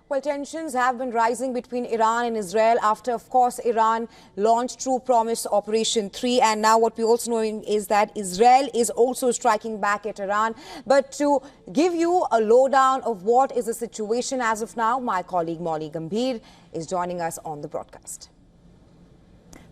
Well, tensions have been rising between Iran and Israel after, of course, Iran launched True Promise Operation 3. And now what we also know is that Israel is also striking back at Iran. But to give you a lowdown of what is the situation as of now, my colleague Molly Gambhir is joining us on the broadcast.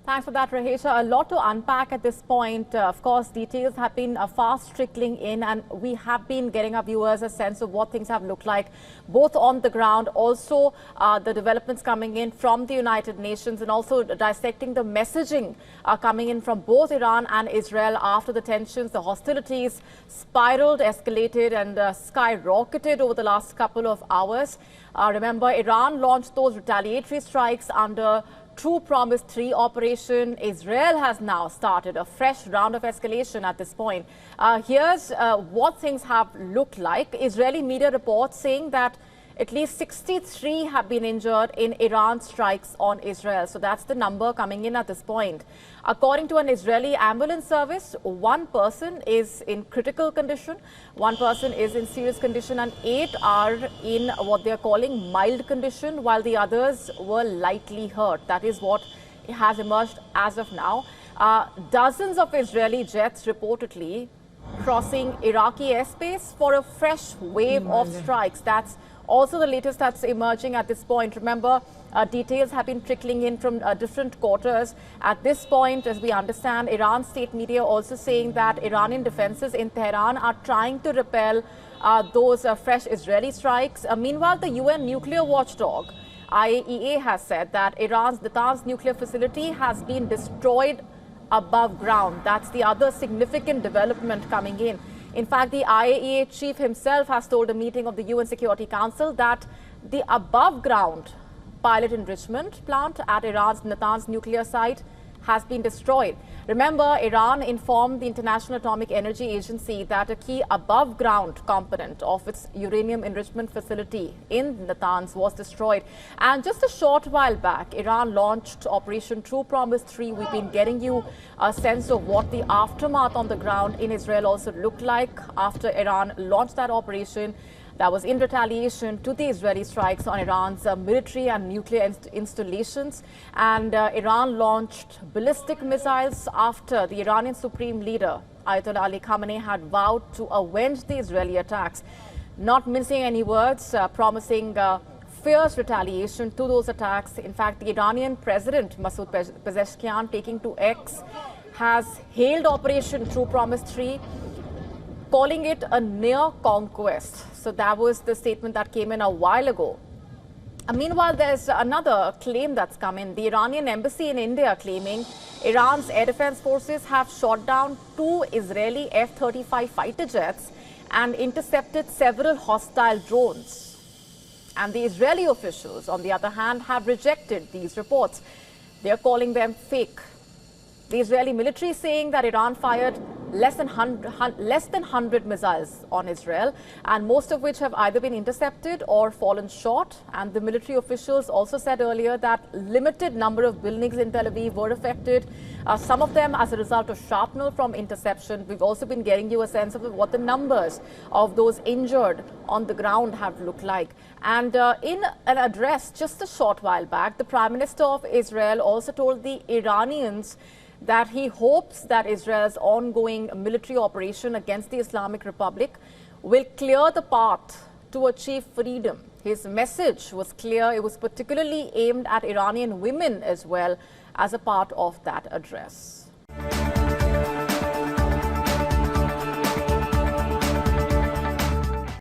Thanks for that, Rahesha. A lot to unpack at this point. Of course, details have been fast trickling in, and we have been getting our viewers a sense of what things have looked like, both on the ground, also the developments coming in from the United Nations, and also dissecting the messaging coming in from both Iran and Israel after the tensions, the hostilities spiraled, escalated, and skyrocketed over the last couple of hours. Remember, Iran launched those retaliatory strikes under True Promise 3 operation. Israel has now started a fresh round of escalation at this point. Here's what things have looked like. Israeli media reports saying that at least 63 have been injured in Iran strikes on Israel. So that's the number coming in at this point. According to an Israeli ambulance service, one person is in critical condition, one person is in serious condition, and 8 are in what they are calling mild condition, while the others were lightly hurt. That is what has emerged as of now. Dozens of Israeli jets reportedly crossing Iraqi airspace for a fresh wave of strikes. That's also the latest that's emerging at this point. Remember, details have been trickling in from different quarters. At this point, as we understand, Iran state media also saying that Iranian defenses in Tehran are trying to repel those fresh Israeli strikes. Meanwhile, the UN nuclear watchdog, IAEA, has said that Iran's Natanz nuclear facility has been destroyed above ground. That's the other significant development coming in. In fact, the IAEA chief himself has told a meeting of the UN Security Council that the above-ground pilot enrichment plant at Iran's Natanz nuclear site has been destroyed. Remember, Iran informed the International Atomic Energy Agency that a key above-ground component of its uranium enrichment facility in Natanz was destroyed. And just a short while back, Iran launched Operation True Promise 3. We've been getting you a sense of what the aftermath on the ground in Israel also looked like after Iran launched that operation. That was in retaliation to the Israeli strikes on Iran's military and nuclear installations. And Iran launched ballistic missiles after the Iranian Supreme Leader, Ayatollah Ali Khamenei, had vowed to avenge the Israeli attacks. Not mincing any words, promising fierce retaliation to those attacks. In fact, the Iranian President, Masoud Pezeshkian, taking to X, has hailed Operation True Promise 3, calling it a near conquest. So that was the statement that came in a while ago. Meanwhile, there's another claim that's come in. The Iranian embassy in India claiming Iran's air defense forces have shot down 2 Israeli F-35 fighter jets and intercepted several hostile drones. And the Israeli officials, on the other hand, have rejected these reports. They're calling them fake. The Israeli military saying that Iran fired less than 100 missiles on Israel, and most of which have either been intercepted or fallen short. And the military officials also said earlier that limited number of buildings in Tel Aviv were affected, some of them as a result of shrapnel from interception. We've also been getting you a sense of what the numbers of those injured on the ground have looked like. And in an address just a short while back, the Prime Minister of Israel also told the Iranians that he hopes that Israel's ongoing military operation against the Islamic Republic will clear the path to achieve freedom. His message was clear. It was particularly aimed at Iranian women as well as a part of that address.